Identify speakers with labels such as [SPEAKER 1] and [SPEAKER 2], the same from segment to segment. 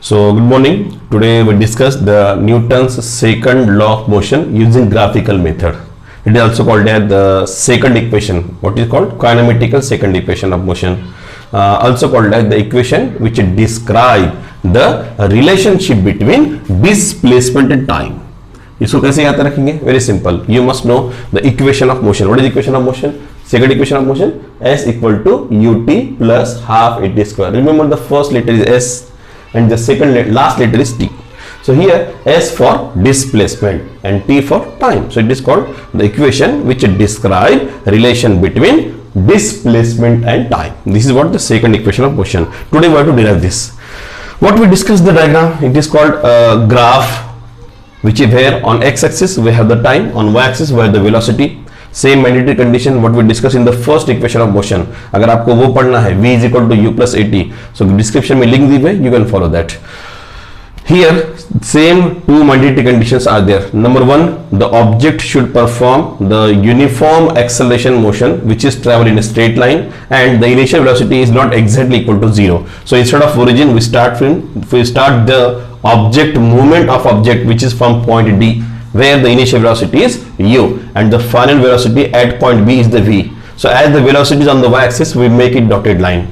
[SPEAKER 1] So good morning. Today we discuss the Newton's second law of motion using graphical method. It is also called as the second equation. What is called kinematical second equation of motion. Also called as the equation which describe the relationship between displacement and time. इसको कैसे याद रखेंगे? Very simple. You must know the equation of motion. What is the equation of motion? Second equation of motion, S equal to ut plus half at square. Remember the first letter is S and the last letter is t. So here S for displacement and t for time. So it is called the equation which describe relation between displacement and time. This is what the second equation of motion. Today we have to derive this. What we discussed the diagram, it is called a graph which is where on x-axis we have the time, on y-axis we have the velocity. Same mandatory condition what we discussed in the first equation of motion. अगर आपको वो पढ़ना है v is equal to u plus at, so description में link दी हुई, you can follow that. Here same two mandatory conditions are there. Number one, the object should perform the uniform acceleration motion which is travel in a straight line and the initial velocity is not exactly equal to 0. So instead of origin we start the object movement of object which is from point D, where the initial velocity is u and the final velocity at point B is the v. So as the velocity is on the y-axis, we make it dotted line.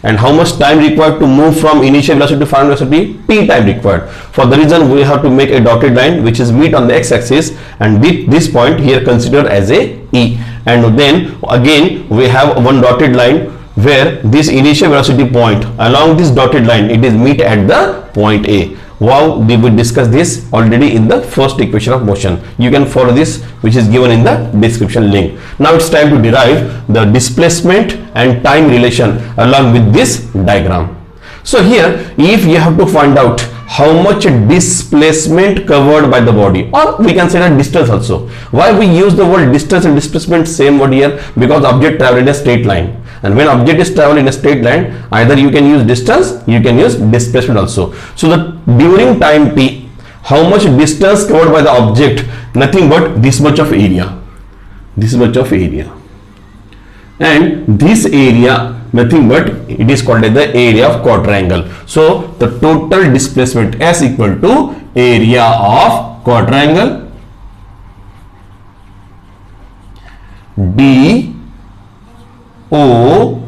[SPEAKER 1] And how much time required to move from initial velocity to final velocity? T time required. For the reason we have to make a dotted line which is meet on the x-axis, and this point here considered as a E. And then again we have one dotted line where this initial velocity point along this dotted line it is meet at the point A. Wow, we will discuss this already in the first equation of motion. You can follow this which is given in the description link. Now it's time to derive the displacement and time relation along with this diagram. So here if you have to find out how much displacement covered by the body, or we can say that distance also. Why we use the word distance and displacement same word here? Because object travel in a straight line. And when object is travel in a straight line, either you can use distance, you can use displacement also. So during time t, how much distance covered by the object? Nothing but this much of area. This much of area. And this area, nothing but it is called as the area of quadrangle. So the total displacement S equal to area of quadrangle D O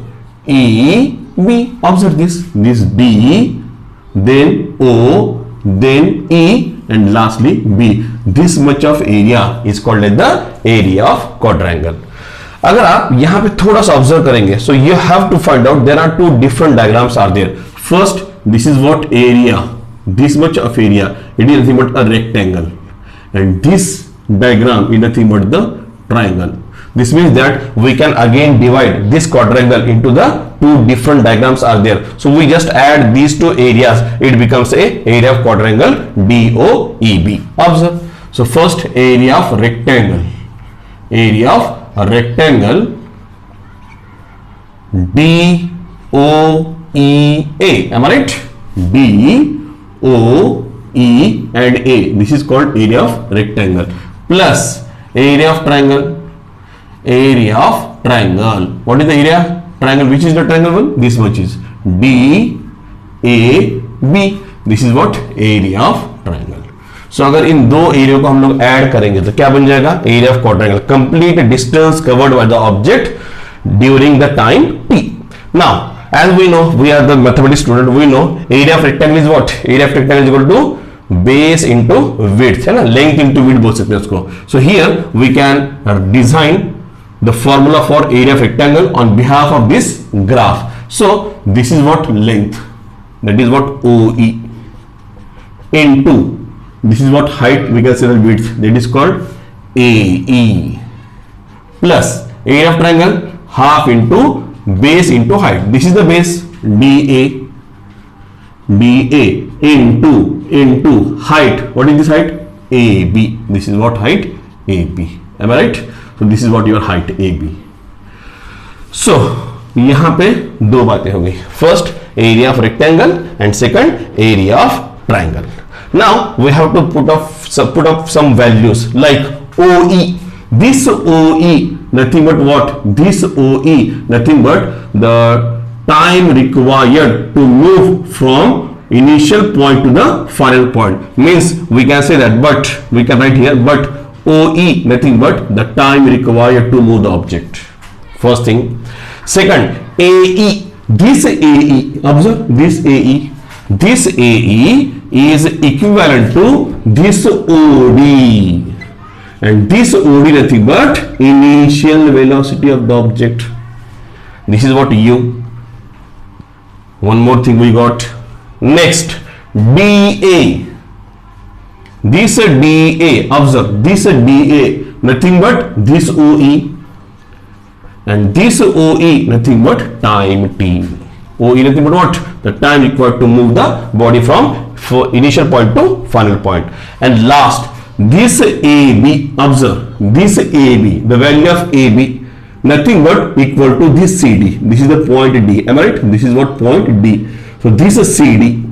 [SPEAKER 1] E B. Observe this D, then O, then E, and lastly B. This much of area is called as the area of quadrangle. अगर आप यहाँ पे थोड़ा सा observe करेंगे, so you have to find out there are two different diagrams are there. First, this is what area, this much of area, it is nothing but a rectangle, and this diagram is nothing but the triangle. This means that we can again divide this quadrangle into the two different diagrams are there. So we just add these two areas, it becomes a area of quadrangle DOEB. Observe. So first area of rectangle, area of a rectangle DOEA. Am I right? DOE and A. This is called area of rectangle plus area of triangle. Area of triangle. What is the area? Triangle. Which is the triangle one? This much is DAB. This is what? Area of triangle. So अगर इन दो area को हम लोग add करेंगे तो क्या बन जाएगा? Area of quadrangle. Complete distance covered by the object during the time t. Now as we know, we are the mathematics student, we know area of rectangle is what? Area of rectangle is equal to base into width, है ना? Length into width बोल सकते हैं उसको. So here we can design the formula for area of rectangle on behalf of this graph. So this is what length, that is what OE, into this is what height, we can say the width, that is called AE, plus area of triangle half into base into height. This is the base DA into height. What is this height? AB. This is what height? AB. Am I right? So this is what your height AB. So यहाँ पे दो बातें हो गई. First area of rectangle and second area of triangle. Now we have to put up some values like OE. This OE nothing but what? This OE nothing but the time required to move from initial point to the final point. Means we can say that, but we can write here, but OE nothing but the time required to move the object. First thing. Second, AE. This AE, observe this AE. This AE is equivalent to this OD. And this OD nothing but initial velocity of the object. This is what U. One more thing we got. Next, DA. This DA, observe this DA nothing but this OE. And this OE nothing but time T. OE nothing but what? The time required to move the body from initial point to final point. And last, this AB, observe this AB, the value of AB nothing but equal to this CD. This is the point D. Am I right? This is what point D. So this is CD.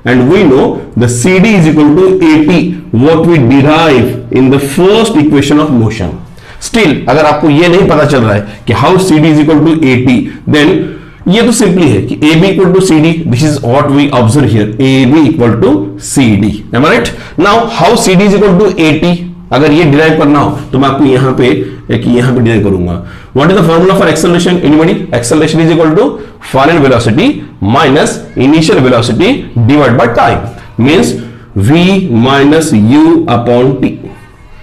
[SPEAKER 1] And we know the CD is equal to AT, what we derive in the first equation of motion. Still, अगर आपको ये नहीं पता चल रहा है कि how CD is equal to AT, then ये तो सिंपली है कि AB equal to CD. This is what we observe here. AB equal to CD. Am I right? Now, how CD is equal to AT? अगर ये derive करना हो तो मैं आपको यहाँ पे डिराइव करूंगा. What is the formula for acceleration? Anybody? Acceleration is equal to final velocity minus initial velocity divided by time. Means V minus U upon T.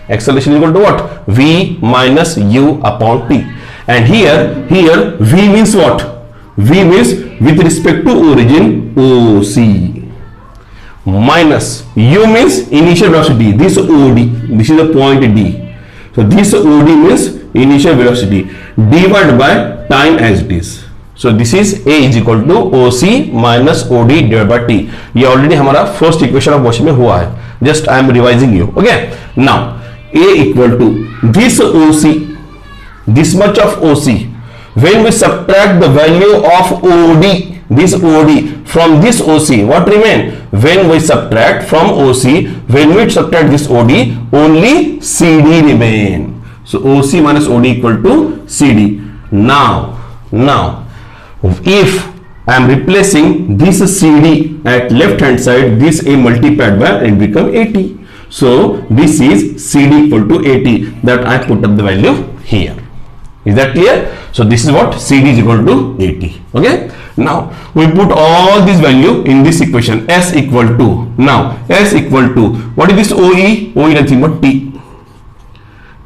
[SPEAKER 1] Acceleration is equal to what? V minus U upon T. And here V means what? V means with respect to origin OC. Minus U means initial velocity. This OD. This is the point D. So this OD means initial velocity divided by time as it is. So this is A is equal to OC minus OD divided by T. ये already हमारा first equation of motion में हुआ है. Just I am revising you. Okay. Now A equal to this OC, this much of OC. When we subtract the value of OD, this OD from this OC, what remain? When we subtract from OC, when we subtract this OD, only CD remain. So OC minus OD equal to CD. Now, if I am replacing this CD at left hand side, this A multiplied by and become AT. So this is CD equal to AT, that I put up the value here. Is that clear? So this is what CD is equal to AT. Okay. Now we put all this value in this equation. S equal to, now S equal to, what is this OE? OE nothing but T.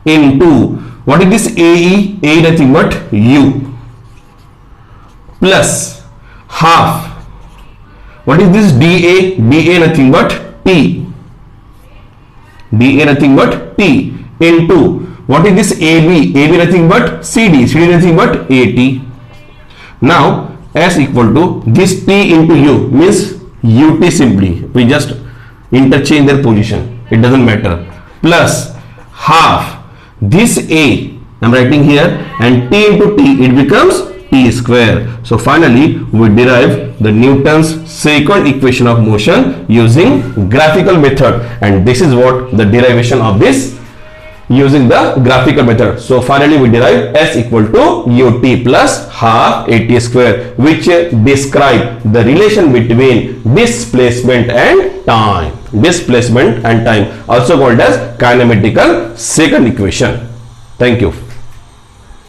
[SPEAKER 1] Into, what is this AE? AE nothing but U. Plus half, what is this DA? DA nothing but T. DA nothing but T. Into, what is this AB? AB nothing but CD. CD nothing but AT. Now S equal to this T into U means UT simply. We just interchange their position. It doesn't matter. Plus half this A I am writing here, and T into T it becomes T square. So finally we derive the Newton's second equation of motion using graphical method, and this is what the derivation of this using the graphical method. So finally we derive S equal to UT plus half AT square, which describe the relation between displacement and time. Displacement and time, also called as kinematical second equation. Thank you.